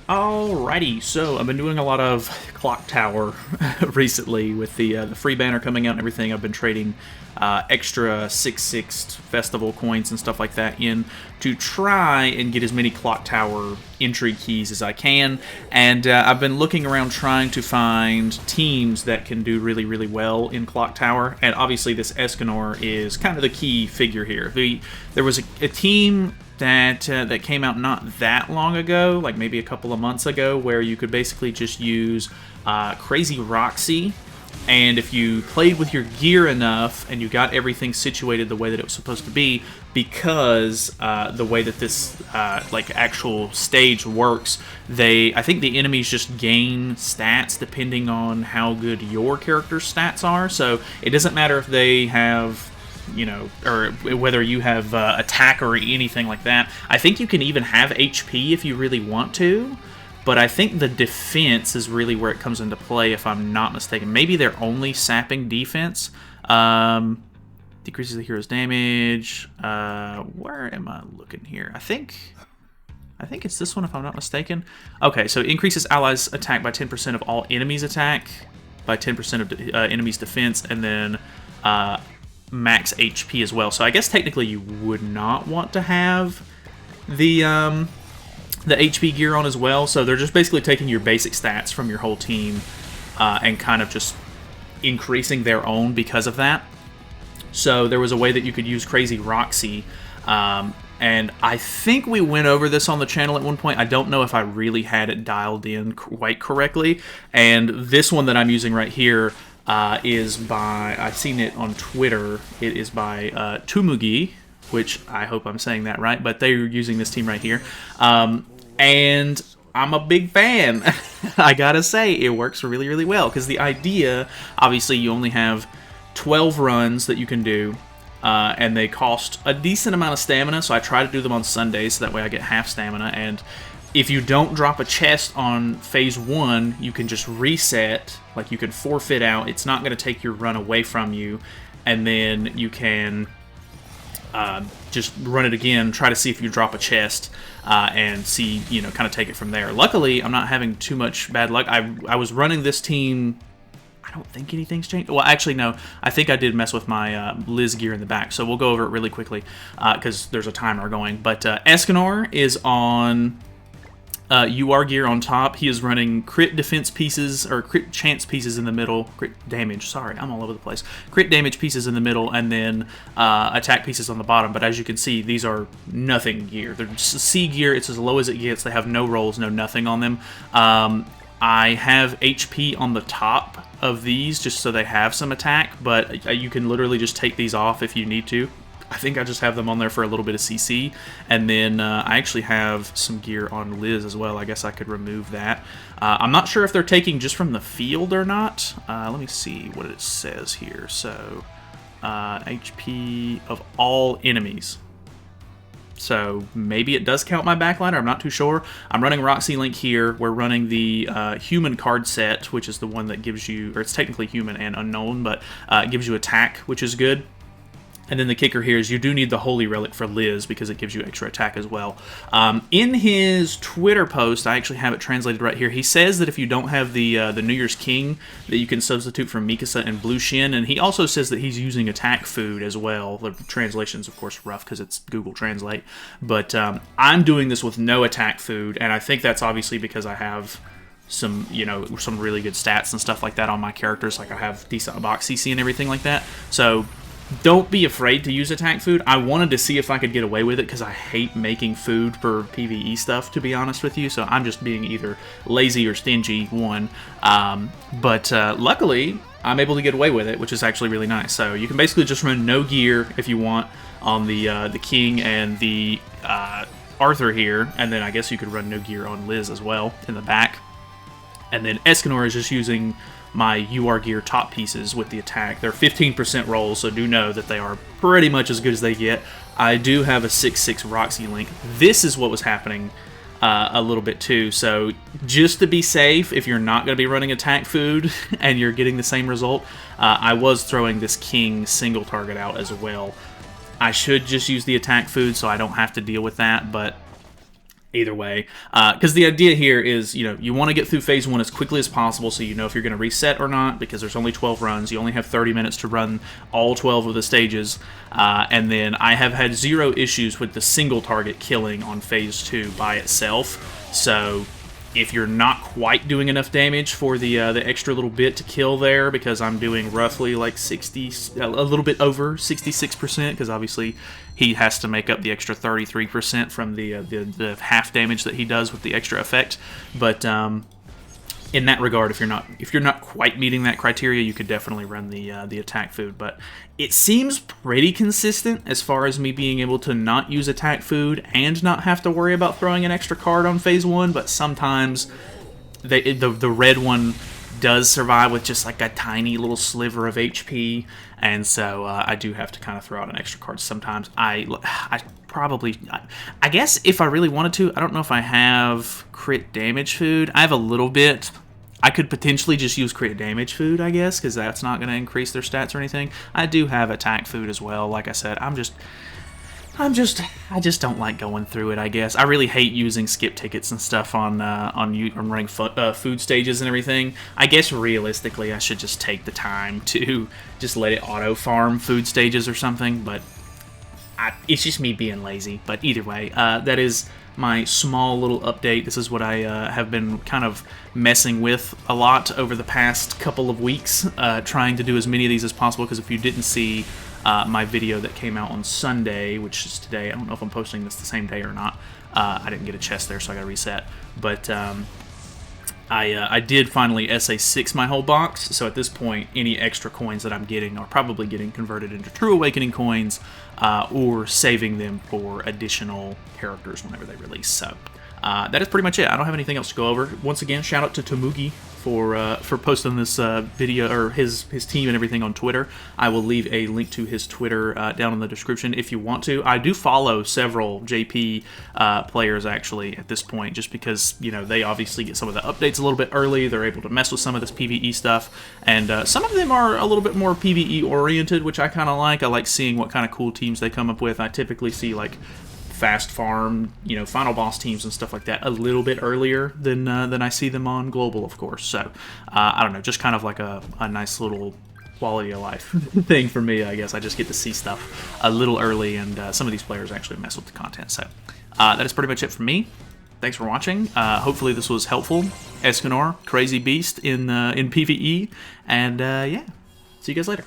Alrighty, so I've been doing a lot of Clock Tower recently with the free banner coming out and everything. I've been trading extra 6/6 festival coins and stuff like that in to try and get as many Clock Tower entry keys as I can. And I've been looking around trying to find teams that can do really, really well in Clock Tower. And obviously this Escanor is kind of the key figure here. There was a team that came out not that long ago, like maybe a couple of months ago, where you could basically just use Crazy Roxy, and if you played with your gear enough and you got everything situated the way that it was supposed to be, because the way that this like actual stage works, I think the enemies just gain stats depending on how good your character's stats are. So it doesn't matter if they have, you know, or whether you have attack or anything like that. I think you can even have HP if you really want to, but I think the defense is really where it comes into play, if I'm not mistaken. Maybe they're only sapping defense. Decreases the hero's damage. Where am I looking here? I think it's this one, if I'm not mistaken. Okay, so increases allies' attack by 10% of all enemies' attack, by 10% of enemies' defense, and then max HP as well. So I guess technically you would not want to have the HP gear on as well. So they're just basically taking your basic stats from your whole team and kind of just increasing their own because of that. So there was a way that you could use Crazy Roxy, and I think we went over this on the channel at one point. I don't know if I really had it dialed in quite correctly. And this one that I'm using right here is by, I've seen it on Twitter, it is by Tumugi, which I hope I'm saying that right, but they're using this team right here. And I'm a big fan. I gotta say, it works really, really well, because the idea, obviously you only have 12 runs that you can do, and they cost a decent amount of stamina, so I try to do them on Sundays, so that way I get half stamina. And if you don't drop a chest on phase 1, you can just reset, like you can forfeit out. It's not going to take your run away from you, and then you can just run it again, try to see if you drop a chest, and see, you know, kind of take it from there. Luckily, I'm not having too much bad luck. I was running this team. I don't think anything's changed. Well, actually, no. I think I did mess with my Liz gear in the back, so we'll go over it really quickly because there's a timer going. But Escanor is on UR gear on top. He is running crit defense pieces, or crit chance pieces in the middle. Crit damage, sorry, I'm all over the place. Crit damage pieces in the middle, and then attack pieces on the bottom. But as you can see, these are nothing gear. They're just C gear. It's as low as it gets. They have no rolls, no nothing on them. I have HP on the top of these just so they have some attack, but you can literally just take these off if you need to. I think I just have them on there for a little bit of CC, and then I actually have some gear on Liz as well. I guess I could remove that. I'm not sure if they're taking just from the field or not. Let me see what it says here. So, HP of all enemies. So maybe it does count my backliner. I'm not too sure. I'm running Roxy Link here. We're running the human card set, which is the one that gives you, or it's technically human and unknown, but it gives you attack, which is good. And then the kicker here is you do need the Holy Relic for Liz because it gives you extra attack as well. In his Twitter post, I actually have it translated right here. He says that if you don't have the New Year's King, that you can substitute for Mikasa and Blue Shin. And he also says that he's using attack food as well. The translation's, of course, rough because it's Google Translate. But I'm doing this with no attack food, and I think that's obviously because I have some, you know, some really good stats and stuff like that on my characters. Like I have decent box CC and everything like that. So don't be afraid to use attack food. I wanted to see if I could get away with it because I hate making food for PvE stuff, to be honest with you. So I'm just being either lazy or stingy, one. But luckily, I'm able to get away with it, which is actually really nice. So you can basically just run no gear if you want on the King and the Arthur here. And then I guess you could run no gear on Liz as well in the back. And then Escanor is just using my UR gear top pieces with the attack. They're 15% rolls, so do know that they are pretty much as good as they get. I do have a 6/6 Roxy Link. This is what was happening a little bit too. So just to be safe, if you're not going to be running attack food and you're getting the same result, I was throwing this King single target out as well. I should just use the attack food so I don't have to deal with that, but Either way, because the idea here is, you want to get through phase 1 as quickly as possible, so you know if you're going to reset or not, because there's only 12 runs. You only have 30 minutes to run all 12 of the stages, and then I have had 0 issues with the single target killing on phase 2 by itself. So if you're not quite doing enough damage for the extra little bit to kill there, because I'm doing roughly like 60, a little bit over 66%, because obviously he has to make up the extra 33% from the half damage that he does with the extra effect. But in that regard, if you're not quite meeting that criteria, you could definitely run the attack food. But it seems pretty consistent as far as me being able to not use attack food and not have to worry about throwing an extra card on phase 1. But sometimes the red one does survive with just like a tiny little sliver of HP, and so I do have to kind of throw out an extra card sometimes. I guess if I really wanted to, I don't know if I have crit damage food. I have a little bit. I could potentially just use crit damage food, I guess, because that's not going to increase their stats or anything. I do have attack food as well. Like I said, I just don't like going through it, I guess. I really hate using skip tickets and stuff on running food stages and everything. I guess realistically I should just take the time to just let it auto farm food stages or something, but it's just me being lazy. But either way, that is my small little update. This is what I have been kind of messing with a lot over the past couple of weeks, trying to do as many of these as possible, because if you didn't see my video that came out on Sunday, which is today. I don't know if I'm posting this the same day or not. I didn't get a chest there, so I got to reset. But I did finally SA6 my whole box, so at this point, any extra coins that I'm getting are probably getting converted into True Awakening coins, or saving them for additional characters whenever they release. So that is pretty much it. I don't have anything else to go over. Once again, shout out to Tamugi for posting this video, or his team and everything on Twitter. I will leave a link to his Twitter down in the description if you want to. I do follow several JP players actually at this point, just because they obviously get some of the updates a little bit early. They're able to mess with some of this PvE stuff, and some of them are a little bit more PvE oriented, which I kind of like. I like seeing what kind of cool teams they come up with. I typically see like fast farm, final boss teams and stuff like that a little bit earlier than I see them on global, of course. So I don't know, just kind of like a nice little quality of life thing for me, I guess. I just get to see stuff a little early, and some of these players actually mess with the content. So that is pretty much it from me. Thanks for watching. Hopefully this was helpful. Escanor, crazy beast in PvE, and yeah, see you guys later.